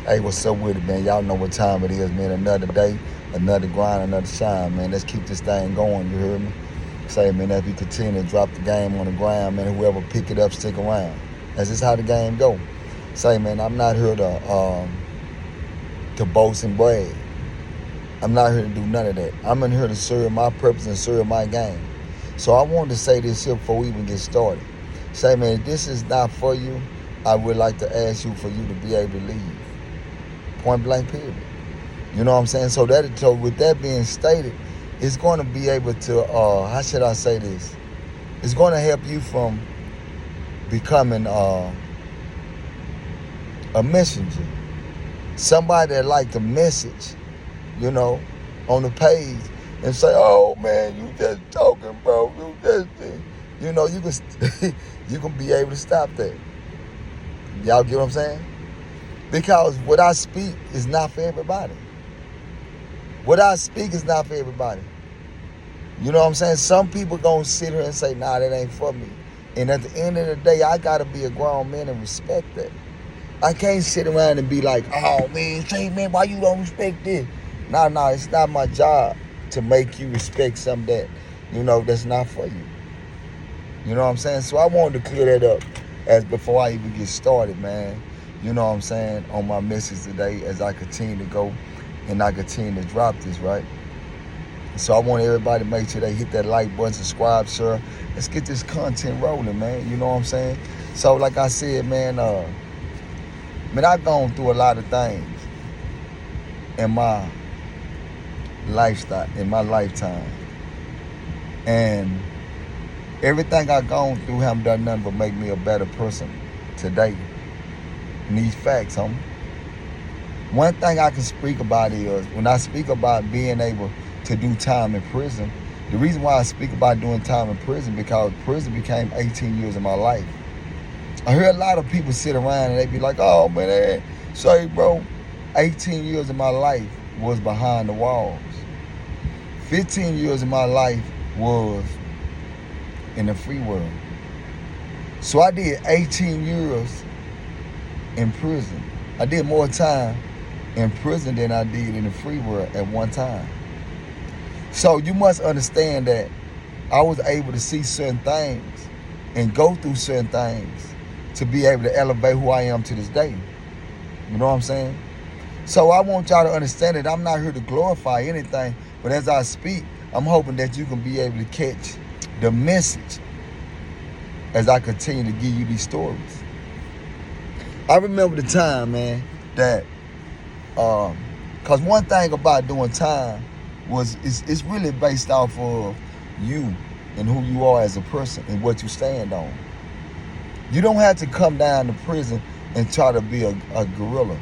Hey, what's up with it, man? Y'all know what time it is, man. Another day, another grind, another shine, man. Let's keep this thing going, you heard me? Say, man, as we continue to drop the game on the ground, man, whoever pick it up, stick around. That's just how the game go. Say, man, I'm not here to boast and brag. I'm not here to do none of that. I'm in here to serve my purpose and serve my game. So I wanted to say this here before we even get started. Say, man, if this is not for you, I would like to ask you for you to be able to leave. Point blank period. You know what I'm saying? So with that being stated, it's going to be able to, how should I say this? It's going to help you from becoming a messenger. Somebody that like the message, you know, on the page and say, oh man, you just talking, bro. You just, you know, you can you can be able to stop that. Y'all get what I'm saying? Because what I speak is not for everybody. What I speak is not for everybody. You know what I'm saying? Some people gonna sit here and say, nah, that ain't for me. And at the end of the day, I gotta be a grown man and respect that. I can't sit around and be like, oh man, say man, why you don't respect this? Nah, it's not my job to make you respect something that, you know, that's not for you. You know what I'm saying? So I wanted to clear that up as before I even get started, man. You know what I'm saying, on my message today as I continue to go and I continue to drop this, right? So I want everybody to make sure they hit that like button, subscribe, share. Let's get this content rolling, man. You know what I'm saying? So like I said, man, I've gone through a lot of things in my lifestyle, in my lifetime. And everything I've gone through haven't done nothing but make me a better person today. And these facts, homie. One thing I can speak about is when I speak about being able to do time in prison, the reason why I speak about doing time in prison because prison became 18 years of my life. I hear a lot of people sit around and they be like, oh man, say bro, 18 years of my life was behind the walls. 15 years of my life was in the free world. So I did 18 years in prison. I did more time in prison than I did in the free world at one time. So you must understand that I was able to see certain things and go through certain things to be able to elevate who I am to this day. You know what I'm saying? So I want y'all to understand that I'm not here to glorify anything, but as I speak, I'm hoping that you can be able to catch the message as I continue to give you these stories. I remember the time, man, that, cause one thing about doing time was it's really based off of you and who you are as a person and what you stand on. You don't have to come down to prison and try to be a gorilla.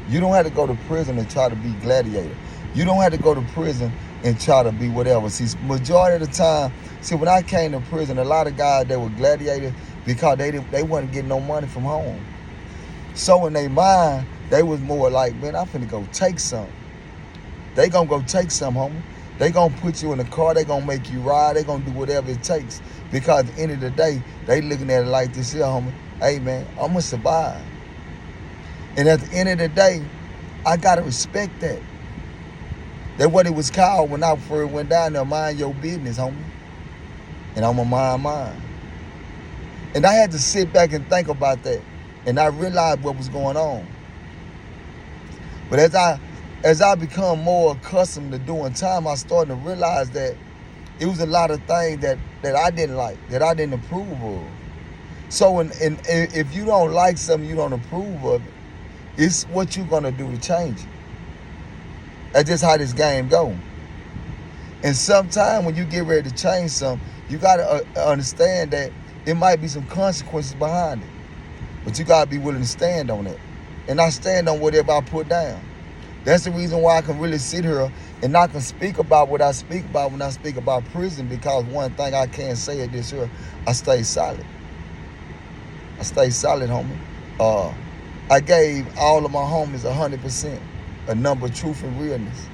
You don't have to go to prison and try to be gladiator. You don't have to go to prison and try to be whatever. See, majority of the time, when I came to prison, a lot of guys that were gladiators because they wasn't getting no money from home. So in their mind, they was more like, man, I'm finna go take something. They gonna go take something, homie. They gonna put you in the car. They gonna make you ride. They gonna do whatever it takes. Because at the end of the day, they looking at it like this here, homie. Hey, man, I'm gonna survive. And at the end of the day, I gotta respect that. That's what it was called when I first went down there, mind your business, homie. And I'm gonna mind mine. And I had to sit back and think about that. And I realized what was going on. But as I become more accustomed to doing time, I started to realize that it was a lot of things that I didn't like, that I didn't approve of. So if you don't like something, you don't approve of it, it's what you're gonna do to change it. That's just how this game go. And sometimes when you get ready to change something, you gotta understand that it might be some consequences behind it. But you gotta be willing to stand on it. And I stand on whatever I put down. That's the reason why I can really sit here and I can speak about what I speak about when I speak about prison, because one thing I can say at this here, I stay solid. I stay solid, homie. I gave all of my homies 100%, a number of truth and realness.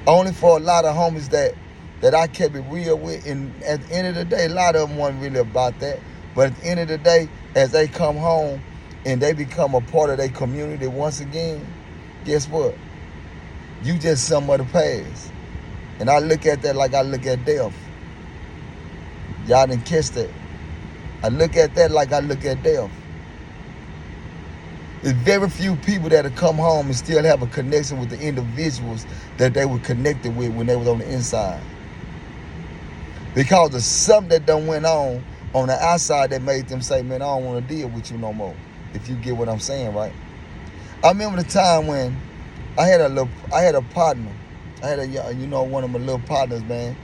Only for a lot of homies that I kept it real with, and at the end of the day, a lot of them wasn't really about that. But at the end of the day, as they come home and they become a part of their community once again, guess what? You just some of the past. And I look at that like I look at death. Y'all didn't catch that. I look at that like I look at death. There's very few people that'll come home and still have a connection with the individuals that they were connected with when they was on the inside. Because of something that done went on the outside that made them say, man, I don't want to deal with you no more. If you get what I'm saying, right? I remember the time when I had a partner. I had one of my little partners, man.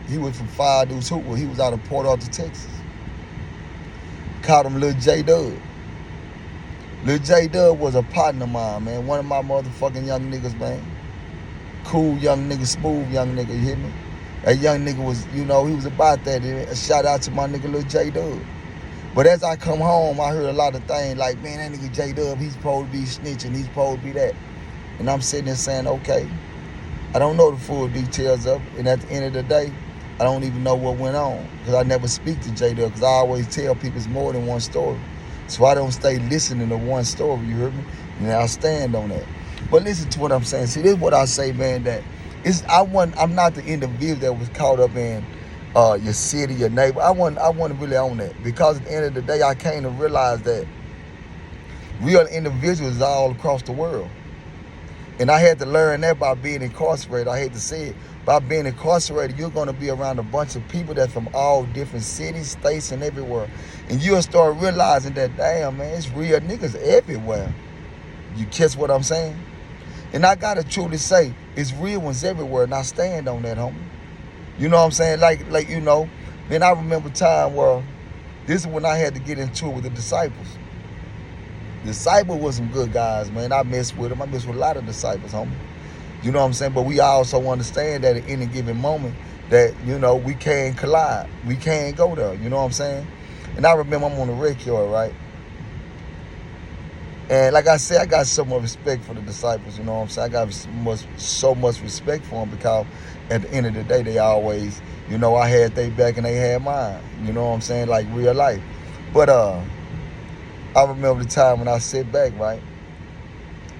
He was from Fire Deuce Hooper. He was out of Port Arthur, Texas. Called him Lil J Dub. Lil J Dub was a partner of mine, man. One of my motherfucking young niggas, man. Cool young nigga, smooth young nigga, you hear me? That young nigga was, he was about that. A shout out to my nigga Lil J Dub. But as I come home, I heard a lot of things like, man, that nigga J Dub, he's supposed to be snitching, he's supposed to be that. And I'm sitting there saying, okay, I don't know the full details of it. And at the end of the day, I don't even know what went on. Because I never speak to J Dub, because I always tell people it's more than one story. So I don't stay listening to one story, you heard me? And I stand on that. But listen to what I'm saying. See, this is what I say, man, that I'm not the individual that was caught up in your city, your neighbor. I wasn't really on that. Because at the end of the day, I came to realize that real individuals are all across the world. And I had to learn that by being incarcerated. I hate to say it. By being incarcerated, you're going to be around a bunch of people that's from all different cities, states, and everywhere. And you'll start realizing that, damn, man, it's real niggas everywhere. You catch what I'm saying? And I got to truly say, it's real ones everywhere, and I stand on that, homie. You know what I'm saying? Like man, I remember a time where this is when I had to get into it with the disciples. Disciple was some good guys, man. I mess with them. I mess with a lot of disciples, homie. You know what I'm saying? But we also understand that at any given moment that, we can't collide. We can't go there. You know what I'm saying? And I remember I'm on the rec yard, right? And like I said, I got so much respect for the disciples, you know what I'm saying? I got so much respect for them because at the end of the day, they always, I had their back and they had mine. You know what I'm saying? Like real life. But I remember the time when I sit back, right?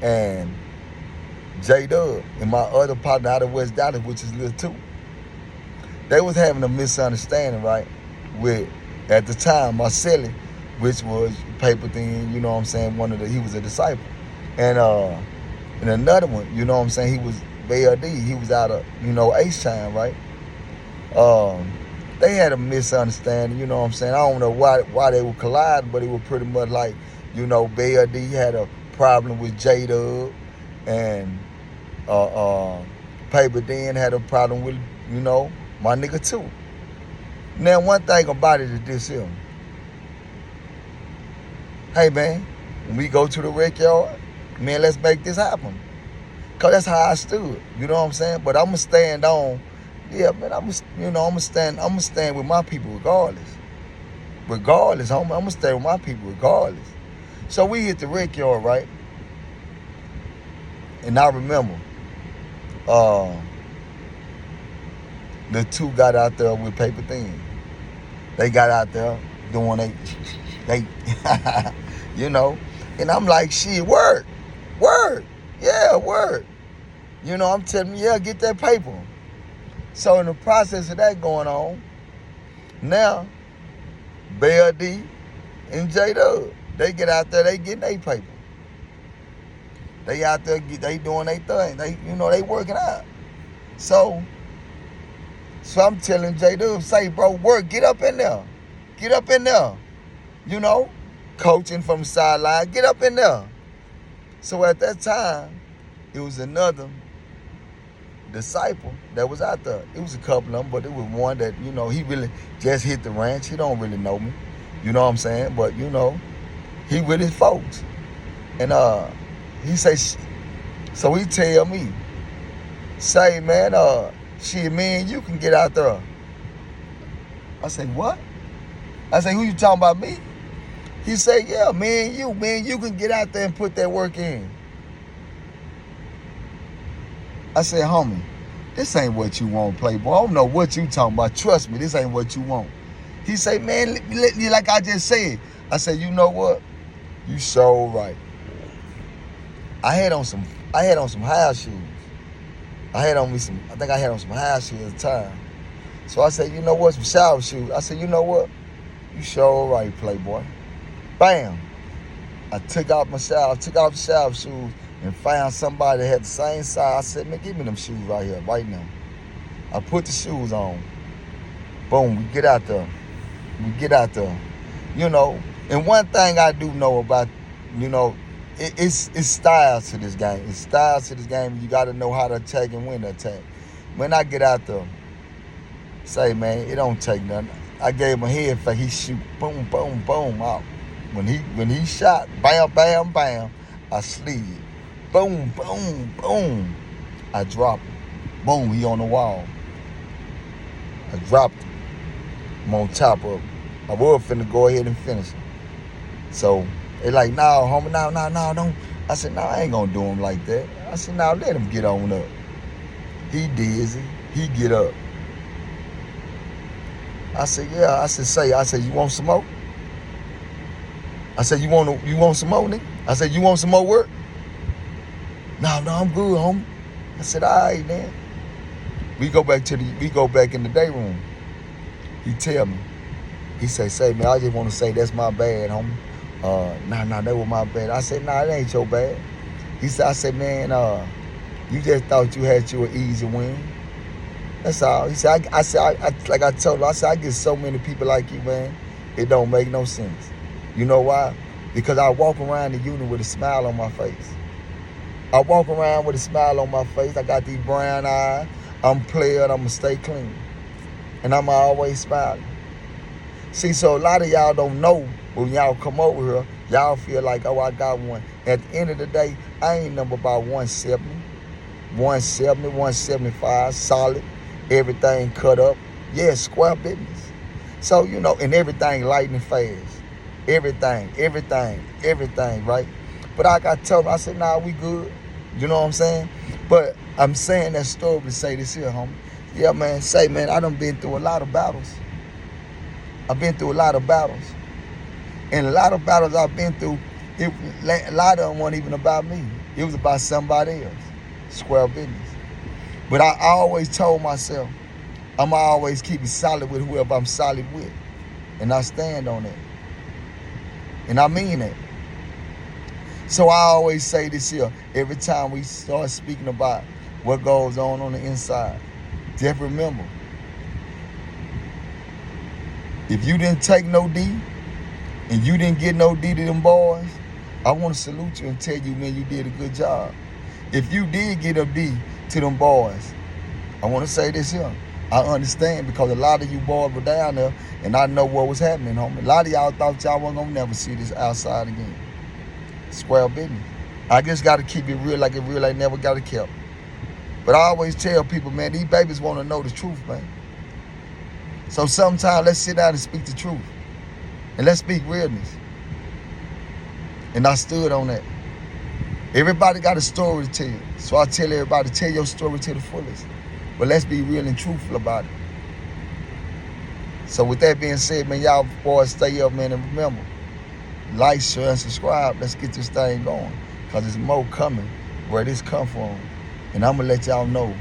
And J Dub and my other partner out of West Dallas, which is Lil 2, they was having a misunderstanding, right? With, at the time, Marcelli, which was Paper Thin, you know what I'm saying? He was a disciple. And another one, you know what I'm saying? He was BLD. He was out of, H-Town, right? They had a misunderstanding, you know what I'm saying? I don't know why they were colliding, but it was pretty much like, BLD had a problem with J-Dub, and Paper Thin had a problem with, my nigga too. Now, one thing about it is this here. Hey, man, when we go to the rec yard, man, let's make this happen. Because that's how I stood, you know what I'm saying? But I'm going to stand on, yeah, man, I'm going to stand with my people regardless. Regardless, homie, I'm going to stand with my people regardless. So we hit the rec yard, right? And I remember, the two got out there with Paper Thin. They got out there doing they and I'm like, shit, word, yeah, word. I'm telling you, yeah, get that paper. So in the process of that going on, now, Bell D and J-Dub, they get out there, they getting their paper. They out there, they doing their thing. They working out. So I'm telling J-Dub, say, bro, work, get up in there. Get up in there. Coaching from the sideline, get up in there. So at that time, it was another disciple that was out there. It was a couple of them, but it was one that, he really just hit the ranch. He don't really know me. You know what I'm saying? But, he with his folks. And he say, so he tell me, say, man, shit, me and you can get out there. I say, what? I say, who you talking about, me? He said, yeah, me and you can get out there and put that work in. I said, homie, this ain't what you want, Playboy. I don't know what you talking about. Trust me, this ain't what you want. He said, man, like I just said. I said, you know what? You so right. I had on some high shoes. I think I had on some high shoes at the time. So I said, you know what, some shower shoes. I said, you know what? You sure right, Playboy. Bam. I took off the shower shoes and found somebody that had the same size. I said, man, give me them shoes right here, right now. I put the shoes on. Boom, we get out there. You know, and one thing I do know about, you know, it's styles to this game. It's styles to this game. You got to know how to attack and when to attack. When I get out there, say, man, it don't take nothing. I gave him a head fake. He shoot, boom, boom, boom, out. When he shot, bam, bam, bam, I slid. Boom, boom, boom. I dropped him. Boom, he on the wall. I dropped him. I'm on top of him. I was finna go ahead and finish him. So they like, nah, homie, nah, don't. I said, nah, I ain't gonna do him like that. I said, nah, let him get on up. He dizzy. He get up. I said, yeah. I said, you want some more? I said, you want some more, nigga? I said, you want some more work? No, I'm good, homie. I said, all right, then. We go back in the day room. He tell me, he say, man, I just want to say that's my bad, homie. Nah, that was my bad. I said, nah, it ain't your bad. I said, man, you just thought you had you an easy win. That's all. He said, like I told him, I said, I get so many people like you, man. It don't make no sense. You know why? Because I walk around the unit with a smile on my face. I walk around with a smile on my face. I got these brown eyes. I'm playing. I'm going to stay clean. And I'm always smiling. See, so a lot of y'all don't know when y'all come over here, y'all feel like, oh, I got one. At the end of the day, I ain't number about 170, 175, solid, everything cut up. Yeah, square business. So, you know, and everything lightning fast. Everything, right? But I got told, I said, nah, we good. You know what I'm saying? But I'm saying that story to say this here, homie. Yeah, man, I done been through a lot of battles. I've been through a lot of battles. And a lot of battles I've been through, a lot of them weren't even about me. It was about somebody else. Square business. But I always told myself, I'm always keep it solid with whoever I'm solid with. And I stand on that. And I mean that. So I always say this here, every time we start speaking about what goes on the inside, just remember, if you didn't take no D and you didn't get no D to them boys, I want to salute you and tell you, man, you did a good job. If you did get a D to them boys, I want to say this here. I understand because a lot of you boys were down there and I know what was happening, homie. A lot of y'all thought y'all wasn't going to never see this outside again. Square business. I just got to keep it real like never got it kept. But I always tell people, man, these babies want to know the truth, man. So sometimes let's sit down and speak the truth. And let's speak realness. And I stood on that. Everybody got a story to tell. So I tell everybody, tell your story to the fullest. But let's be real and truthful about it. So with that being said, man, y'all boys stay up, man, and remember, like, share, and subscribe. Let's get this thing going. Because there's more coming where this come from. And I'm going to let y'all know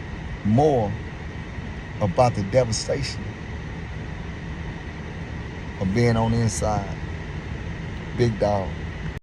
more about the devastation of being on the inside. Big dog.